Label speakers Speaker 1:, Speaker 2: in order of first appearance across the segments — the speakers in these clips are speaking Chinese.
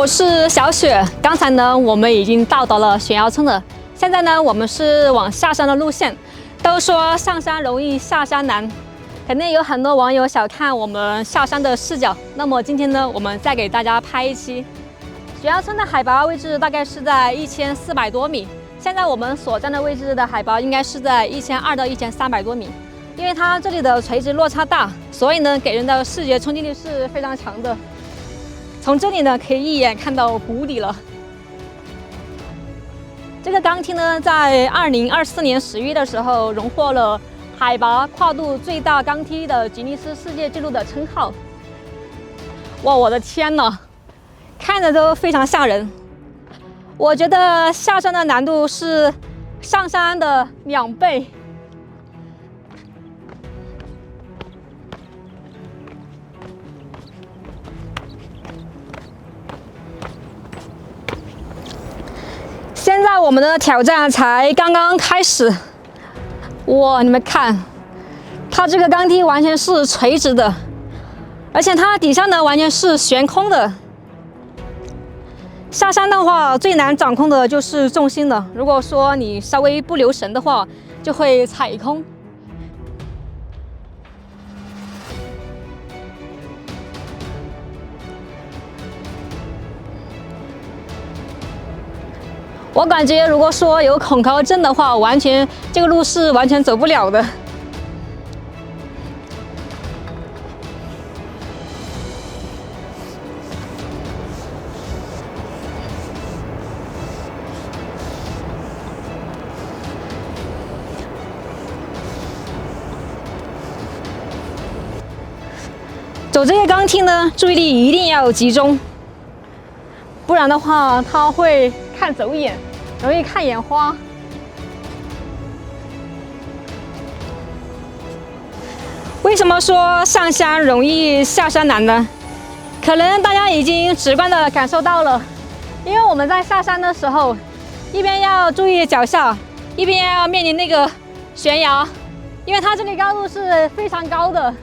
Speaker 1: 我是小雪。刚才呢，我们已经到达了悬崖村了。现在呢，我们是往下山的路线。都说上山容易下山难，肯定有很多网友小看我们下山的视角。那么今天呢，我们再给大家拍一期。悬崖村的海拔位置大概是在1400多米，现在我们所站的位置的海拔应该是在1200到1300多米。因为它这里的垂直落差大，所以呢，给人的视觉冲击力是非常强的。从这里呢，可以一眼看到谷底了。这个钢梯呢，在2024年11月的时候，荣获了海拔跨度最大钢梯的吉尼斯世界纪录的称号。哇，我的天哪，看着都非常吓人。我觉得下山的难度是上山的2倍。现在我们的挑战才刚刚开始，哇！你们看，它这个钢梯完全是垂直的，而且它底下呢完全是悬空的。下山的话，最难掌控的就是重心了。如果说你稍微不留神的话，就会踩空。我感觉，如果说有恐高症的话，这个路是完全走不了的。走这些钢梯呢，注意力一定要集中，不然的话，它会看走眼，容易看眼花。为什么说上山容易下山难呢？可能大家已经直观的感受到了，因为我们在下山的时候，一边要注意脚下，一边要面临那个悬崖，因为它这里高度是非常高的。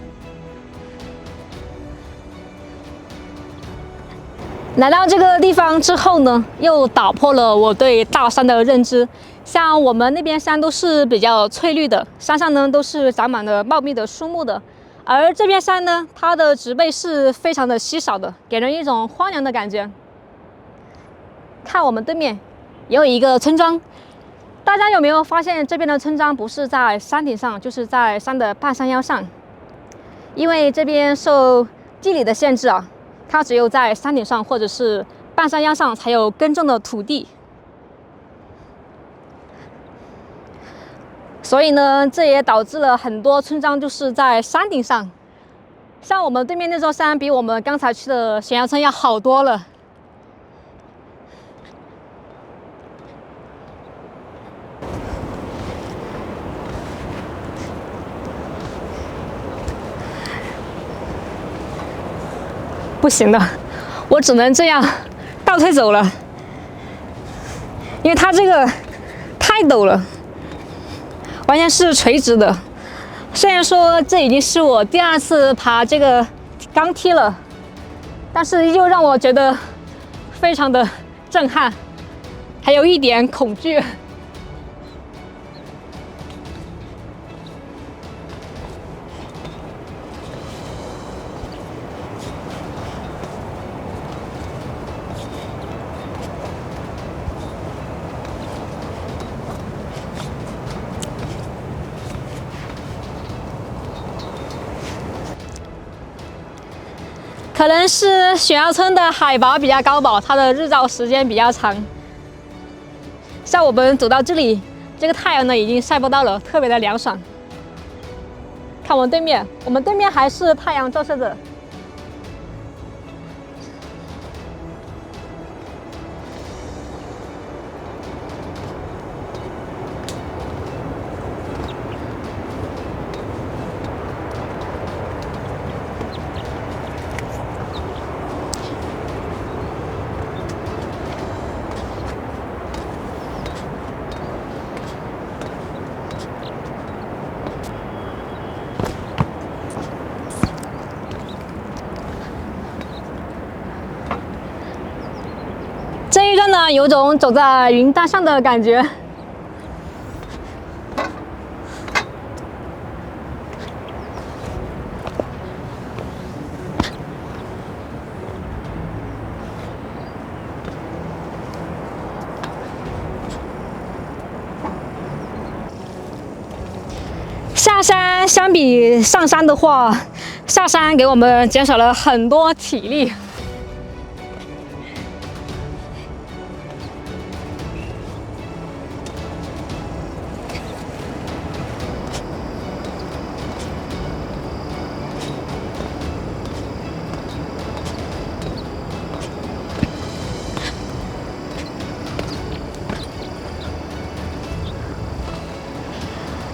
Speaker 1: 来到这个地方之后呢，又打破了我对大山的认知。像我们那边山都是比较翠绿的，山上呢都是长满了茂密的树木的，而这片山呢，它的植被是非常的稀少的，给人一种荒凉的感觉。看我们对面也有一个村庄，大家有没有发现这边的村庄不是在山顶上，就是在山的半山腰上？因为这边受地理的限制啊。它只有在山顶上或者是半山腰上才有耕种的土地，所以呢，这也导致了很多村庄就是在山顶上。像我们对面那座山，比我们刚才去的悬崖村要好多了。不行的，我只能这样倒退走了，因为它这个太陡了，完全是垂直的。虽然说这已经是我第2次爬这个钢梯了，但是依旧让我觉得非常的震撼，还有一点恐惧。可能是悬崖村的海拔比较高吧，它的日照时间比较长。像我们走到这里，这个太阳呢已经晒不到了，特别的凉爽。看我们对面，我们对面还是太阳照射着。然有种走在云端上的感觉。下山相比上山的话，下山给我们减少了很多体力。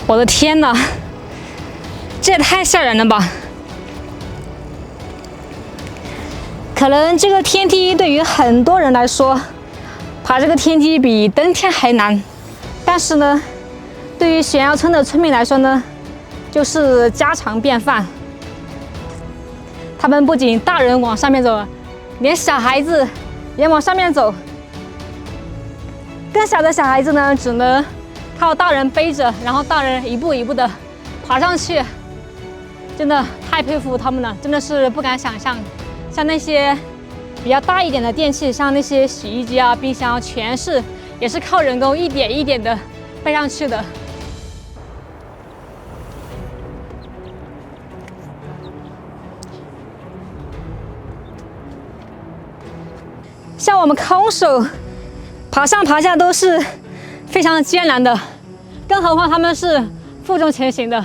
Speaker 1: 我的天哪，这也太吓人了吧！可能这个天梯对于很多人来说，爬这个天梯比登天还难。但是呢，对于悬崖村的村民来说呢，就是家常便饭。他们不仅大人往上面走，连小孩子也往上面走。更小的小孩子呢，只能靠大人背着，然后大人一步一步的爬上去，真的太佩服他们了，真的是不敢想象。像那些比较大一点的电器，像那些洗衣机啊、冰箱，也是靠人工一点一点的背上去的。像我们空手爬上爬下都是非常艰难的，更何况他们是负重前行的。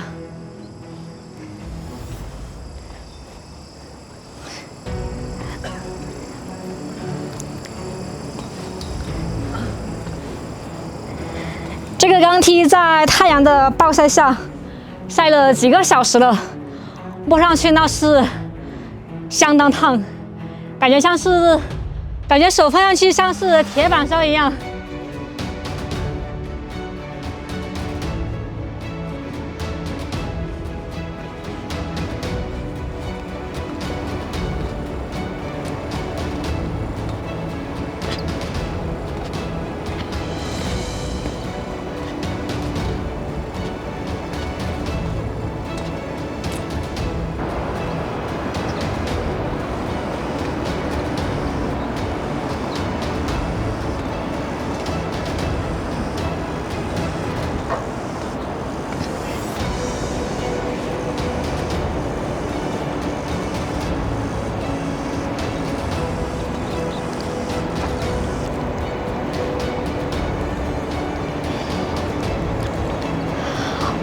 Speaker 1: 这个钢梯在太阳的暴晒下晒了几个小时了，摸上去那是相当烫，感觉手放上去像是铁板烧一样。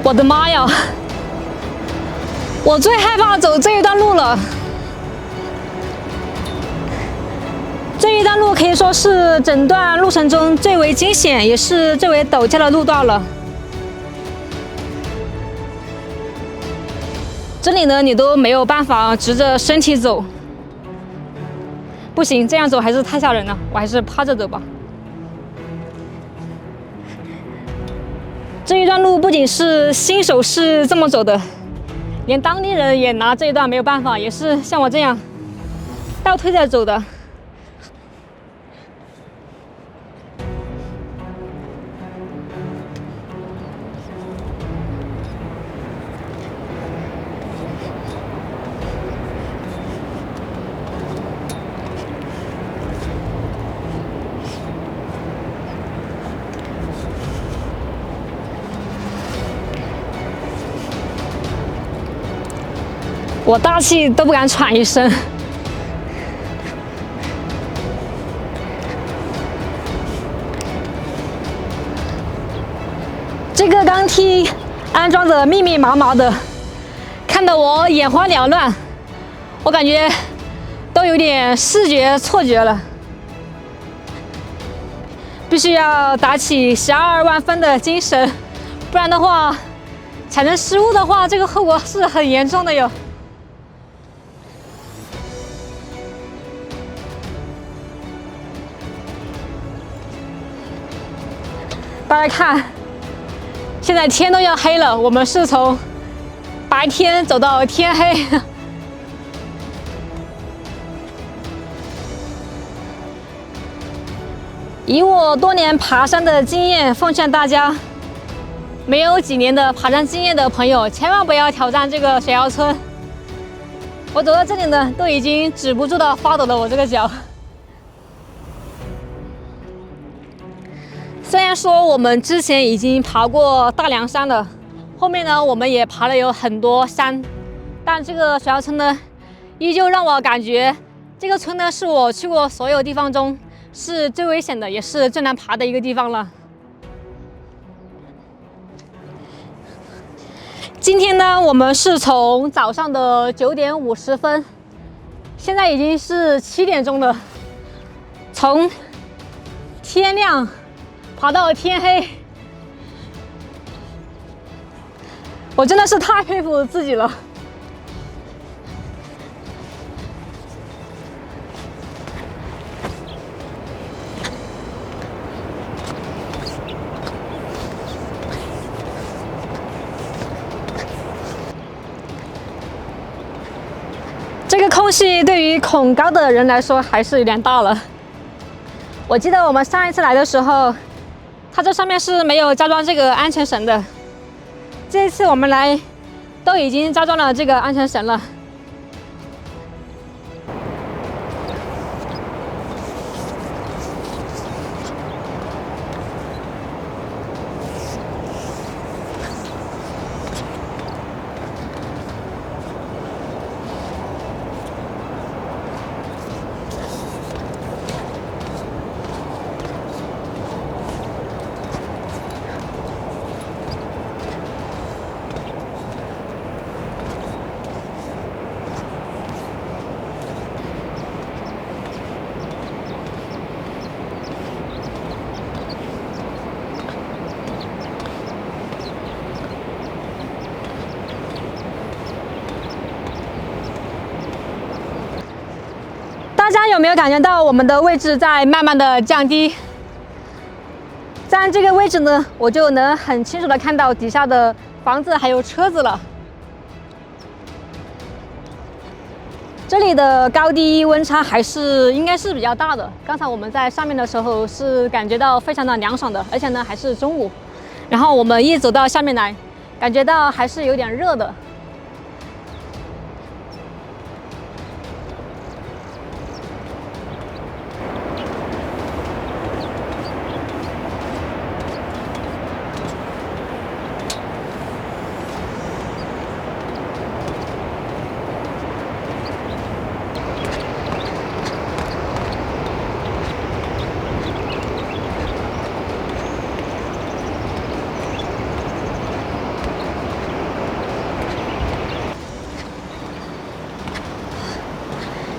Speaker 1: 我的妈呀！我最害怕走这一段路了。这一段路可以说是整段路程中最为惊险，也是最为陡峭的路段了。这里呢，你都没有办法直着身体走。不行，这样走还是太吓人了，我还是趴着走吧。这一段路不仅是新手是这么走的，连当地人也拿这一段没有办法，也是像我这样倒退着走的。我大气都不敢喘一声。这个钢梯安装的密密麻麻的，看得我眼花缭乱，我感觉都有点视觉错觉了。必须要打起12万分的精神，不然的话，产生失误的话，这个后果是很严重的哟。大家看，现在天都要黑了，我们是从白天走到天黑。以我多年爬山的经验，奉劝大家，没有几年的爬山经验的朋友，千万不要挑战这个悬崖村。我走到这里呢，都已经止不住的发抖了，我这个脚。虽然说我们之前已经爬过大凉山了，后面呢我们也爬了有很多山，但这个悬崖村呢，依旧让我感觉这个村呢是我去过所有地方中是最危险的，也是最难爬的一个地方了。今天呢，我们是从早上的9点50分，现在已经是7点钟了，从天亮爬到天黑，我真的是太佩服自己了。这个空隙对于恐高的人来说还是有点大了。我记得我们上一次来的时候，它这上面是没有加装这个安全绳的。这一次我们来，都已经加装了这个安全绳了。大家有没有感觉到我们的位置在慢慢的降低？在这个位置呢，我就能很清楚的看到底下的房子还有车子了。这里的高低温差应该是比较大的。刚才我们在上面的时候是感觉到非常的凉爽的，而且呢还是中午。然后我们一走到下面来，感觉到还是有点热的。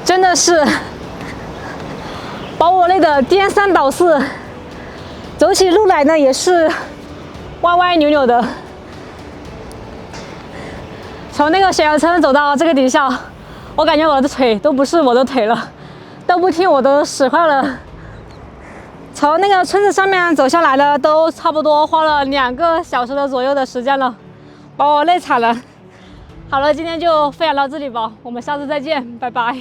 Speaker 1: 真的是把我累得颠三倒四，走起路来呢也是歪歪扭扭的。从那个悬崖村走到这个底下，我感觉我的腿都不是我的腿了，都不听我的使唤了。从那个村子上面走下来了，都差不多花了2个小时的左右的时间了，把我累惨了。好了，今天就分享到这里吧，我们下次再见，拜拜。